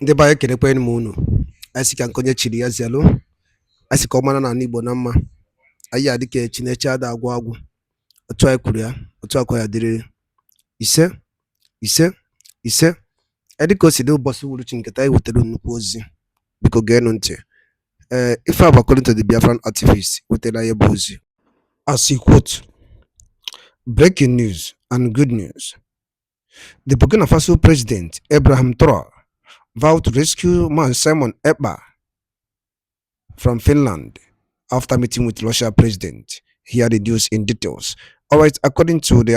Ndị be anyị ekelekwanụ m unu. Anyị sị ka nke chiri ya zialụ. Anyị sị ka ọ mara n'ala Igbo na mma. Anyị adị ka Chineke ada agwụ agwụ. Otu anyị kwuru ya, otu akwa ya dịrịrị. Ise ise ise. Dị ka o si dị ụbọchị uhuruchi nketa anyị wetara nnukwu ozi. Biko geenụ ntị. Ife a bụ according to the Biafran activist wetara ya bụ ozi. As he quote, breaking news and good news. The Burkina Faso president, Ibrahim Traore, vowed to rescue man Simon Ekpa from Finland after meeting with Russia president. Here the news in details. All right, according to the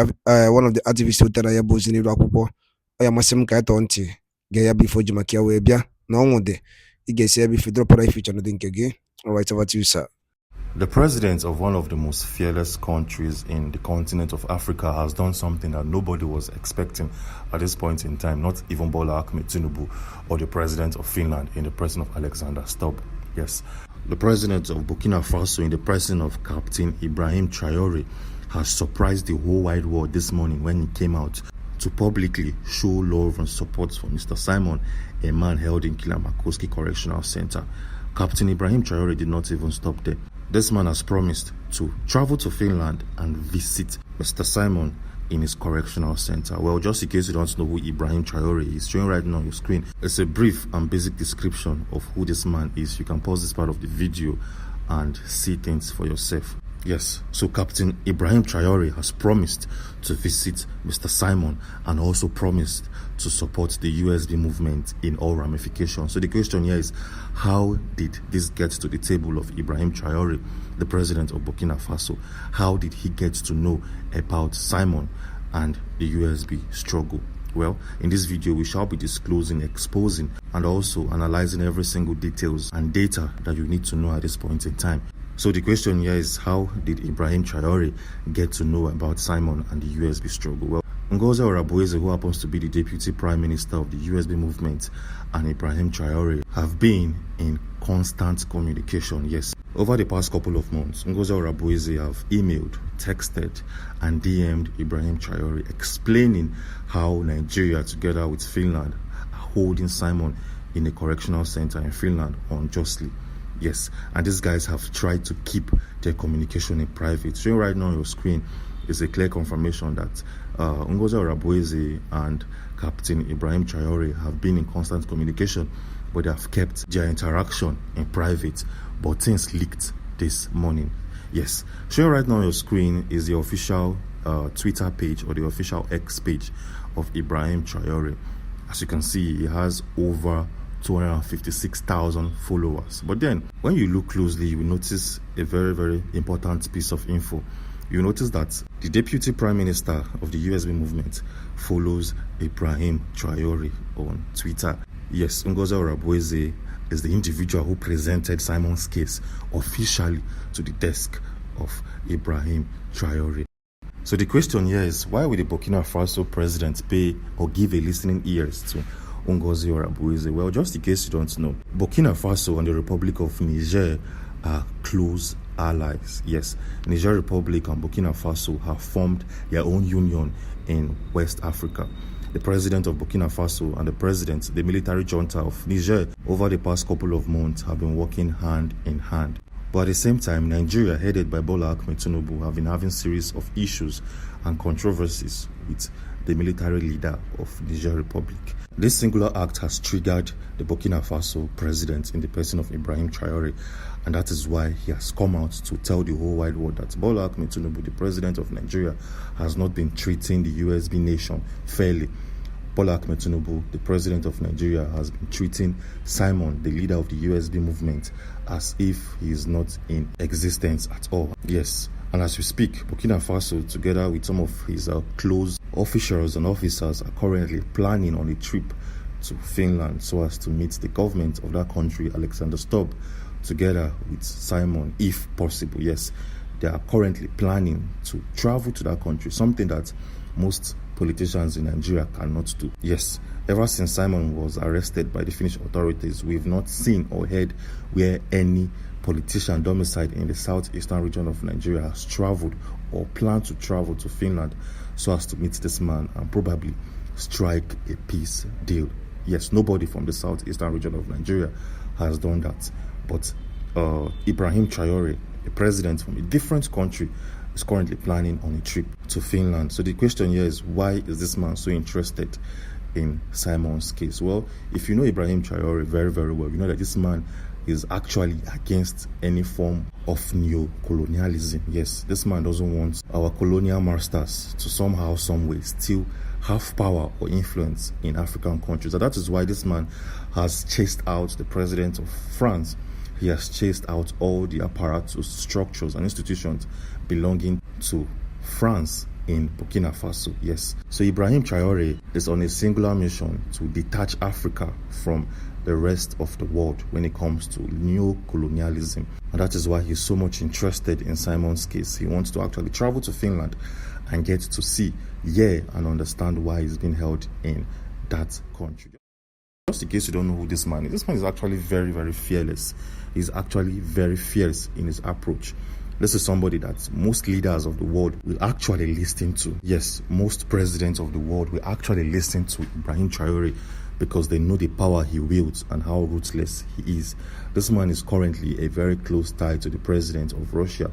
one of the activists who tell ya bozi ni rakupo, oya masim ka eto nti ge ya before jimakia we bia na onwode igesi ya before drop right feature no dinkege. All right, over to you, sir. The president of one of the most fearless countries in the continent of Africa has done something that nobody was expecting at this point in time, not even Bola Ahmed Tinubu or the president of Finland in the person of Alexander Stubb. Yes, the president of Burkina Faso in the person of Captain Ibrahim Traore has surprised the whole wide world this morning when he came out to publicly show love and support for Mr. Simon, a man held in Kilamakoski Correctional Center. Captain Ibrahim Traore did not even stop there. This man has promised to travel to Finland and visit Mr. Simon in his correctional center. Well, just in case you don't know who Ibrahim Traore is, showing right now on your screen, it's a brief and basic description of who this man is. You can pause this part of the video and see things for yourself. Yes, so Captain Ibrahim Traore has promised to visit Mr. Simon and also promised to support the USB movement in all ramifications. So the question here is, how did this get to the table of Ibrahim Traore, the president of Burkina Faso? How did he get to know about Simon and the USB struggle? Well, in this video, we shall be disclosing, exposing, and also analyzing every single details and data that you need to know at this point in time. So the question here is, how did Ibrahim Traore get to know about Simon and the USB struggle? Well, Ngozi Orabueze, who happens to be the deputy prime minister of the USB movement, and Ibrahim Traore have been in constant communication. Yes, over the past couple of months, Ngozi Orabueze have emailed, texted, and DM'd Ibrahim Traore explaining how Nigeria, together with Finland, are holding Simon in a correctional center in Finland unjustly. Yes, and these guys have tried to keep their communication in private. Showing right now on your screen is a clear confirmation that Ngozi Orabueze and Captain Ibrahim Traore have been in constant communication, but they have kept their interaction in private. But things leaked this morning. Yes, showing right now on your screen is the official Twitter page or the official X page of Ibrahim Traore. As you can see, he has over 256,000 followers. But then when you look closely, you will notice a very, very important piece of info. You notice that the deputy prime minister of the USB movement follows Ibrahim Traore on Twitter. Yes, Ngozi Orabueze is the individual who presented Simon's case officially to the desk of Ibrahim Traore. So the question here is, why would the Burkina Faso president pay or give a listening ears to Ngozi Orabueze? Well, just in case you don't know, Burkina Faso and the Republic of Niger are close allies. Yes, Niger Republic and Burkina Faso have formed their own union in West Africa. The president of Burkina Faso and the military junta of Niger, over the past couple of months, have been working hand in hand. But at the same time, Nigeria, headed by Bola Ahmed Tinubu, have been having series of issues and controversies with the military leader of Niger Republic. This singular act has triggered the Burkina Faso president in the person of Ibrahim Traore, and that is why he has come out to tell the whole wide world that Bola Ahmed Tinubu, the president of Nigeria, has not been treating the USB nation fairly. Bola Ahmed Tinubu, the president of Nigeria, has been treating Simon, the leader of the USB movement, as if he is not in existence at all. Yes, and as we speak, Burkina Faso, together with some of his close officials and officers, are currently planning on a trip to Finland so as to meet the government of that country, Alexander Stubb, together with Simon, if possible. Yes, they are currently planning to travel to that country, something that most politicians in Nigeria cannot do. Yes, ever since Simon was arrested by the Finnish authorities, we've not seen or heard where any politician domiciled in the southeastern region of Nigeria has traveled or planned to travel to Finland so as to meet this man and probably strike a peace deal Yes, nobody from the southeastern region of Nigeria has done that. But Ibrahim Traore, a president from a different country, is currently planning on a trip to Finland. So the question here is, why is this man so interested in Simon's case? Well, if you know Ibrahim Traore very, very well, you know that this man is actually against any form of neo-colonialism. Yes, this man doesn't want our colonial masters to somehow, some way still have power or influence in African countries. And that is why this man has chased out the president of France. He has chased out all the apparatus, structures and institutions belonging to France in Burkina Faso. Yes. So Ibrahim Traore is on a singular mission to detach Africa from the rest of the world when it comes to neo-colonialism. And that is why he's so much interested in Simon's case. He wants to actually travel to Finland and get to see, and understand why he's been held in that country. Just in case you don't know who this man is actually very, very fearless. He's actually very fierce in his approach. This is somebody that most leaders of the world will actually listen to. Yes, most presidents of the world will actually listen to Ibrahim Traore because they know the power he wields and how ruthless he is. This man is currently a very close tie to the president of Russia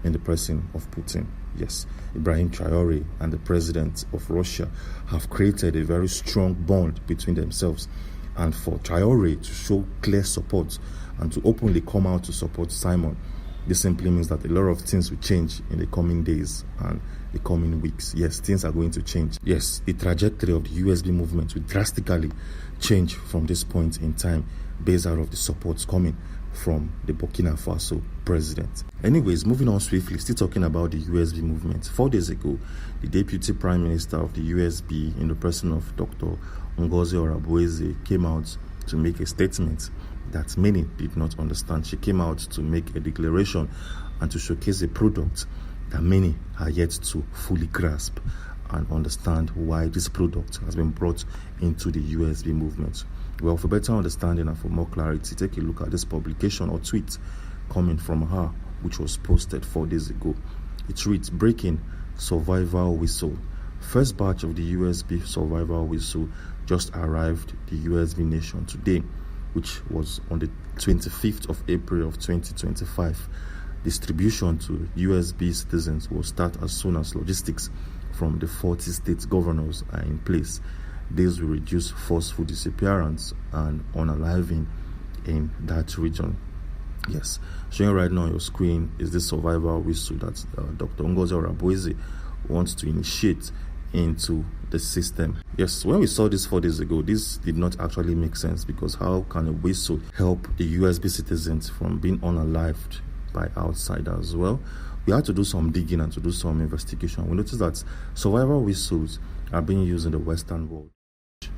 in the person of Putin. Yes, Ibrahim Traore and the president of Russia have created a very strong bond between themselves. And for Traore to show clear support and to openly come out to support Simon, this simply means that a lot of things will change in the coming days and the coming weeks. Yes, things are going to change. Yes, the trajectory of the USB movement will drastically change from this point in time based out of the support coming from the Burkina Faso president. Anyways, moving on swiftly, still talking about the USB movement. 4 days ago, the deputy prime minister of the USB, in the person of Dr. Ngozi Orabueze, came out to make a statement that many did not understand. She came out to make a declaration and to showcase a product that many are yet to fully grasp and understand why this product has been brought into the USB movement. Well, for better understanding and for more clarity, take a look at this publication or tweet coming from her, which was posted 4 days ago. It reads, "Breaking survival whistle. First batch of the USB survival whistle just arrived the USB nation today, which was on the 25th of April of 2025. Distribution to USB citizens will start as soon as logistics from the 40 state governors are in place. This will reduce forceful disappearance and unaliving in that region." Yes, showing right now on your screen is this survival whistle that Dr. Ngozi Orabueze wants to initiate into the system. Yes, when we saw this 4 days ago, this did not actually make sense, because how can a whistle help the USB citizens from being unalived by outsiders? Well, we had to do some digging and to do some investigation. We noticed that survival whistles are being used in the Western world.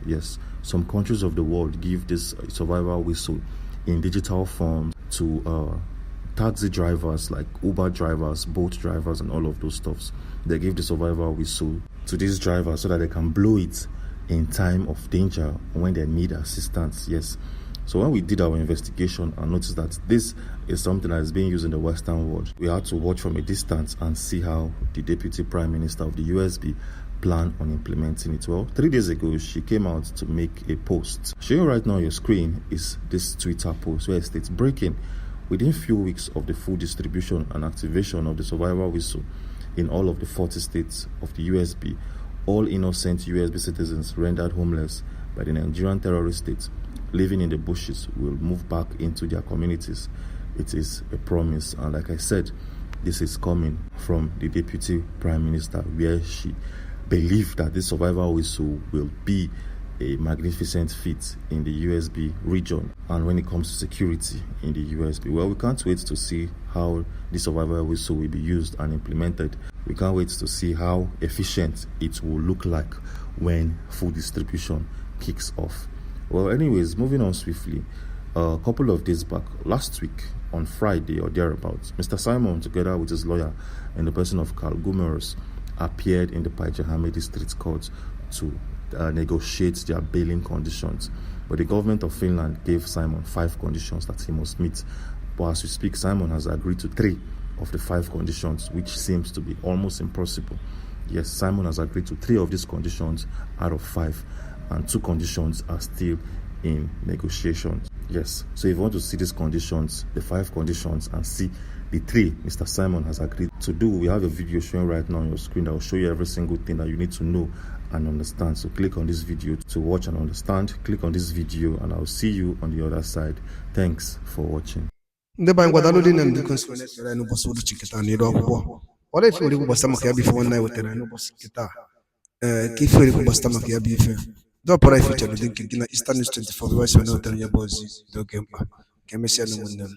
Yes, some countries of the world give this survival whistle in digital form to taxi drivers like Uber drivers, boat drivers, and all of those stuffs. They give the survival whistle to these drivers so that they can blow it in time of danger when they need assistance. Yes. So when we did our investigation and noticed that this is something that is being used in the Western world, we had to watch from a distance and see how the Deputy Prime Minister of the USB plan on implementing it. Well, 3 days ago, she came out to make a post. Showing right now on your screen is this Twitter post where it states, "Breaking, within few weeks of the full distribution and activation of the survival whistle in all of the 40 states of the USB, all innocent USB citizens rendered homeless by the Nigerian terrorist state living in the bushes will move back into their communities. It is a promise." And like I said, this is coming from the Deputy Prime Minister, where she believed that this survival whistle will be a magnificent feat in the USB region and when it comes to security in the USB. Well, we can't wait to see how the survival whistle will be used and implemented. We can't wait to see how efficient it will look like when full distribution kicks off. Well, anyways, moving on swiftly, a couple of days back, last week on Friday or thereabouts, Mr. Simon, together with his lawyer and the person of Carl Gumerus, appeared in the Paija District Court to negotiate their bailing conditions. But the government of Finland gave Simon 5 conditions that he must meet. But as we speak, Simon has agreed to 3 of the 5 conditions, which seems to be almost impossible. Yes, Simon has agreed to 3 of these conditions out of 5. and 2 conditions are still in negotiations. Yes, so if you want to see these conditions, the 5 conditions, and see the 3 Mr. Simon has agreed to do, we have a video showing right now on your screen that will show you every single thing that you need to know and understand. So click on this video to watch and understand. Click on this video and I'll see you on the other side. Thanks for watching. ndị be anyị gwadalụ dị na ndị konsụl na-esere anyị n'ụbọchị ụdị chikịta n'iru akwụkwọ ọla ife nwere gbasa maka ya bụ ife nwanne anyị wetara anyị n'ụbọchị kịta ka ife nwere gbasa maka ya bụ ife dọpụrụ ife chere dị nke gị na Eastern News 24 bụ wesị wetara ya bụ ozi dị oke mkpa ka emesịa n'ụmụnne m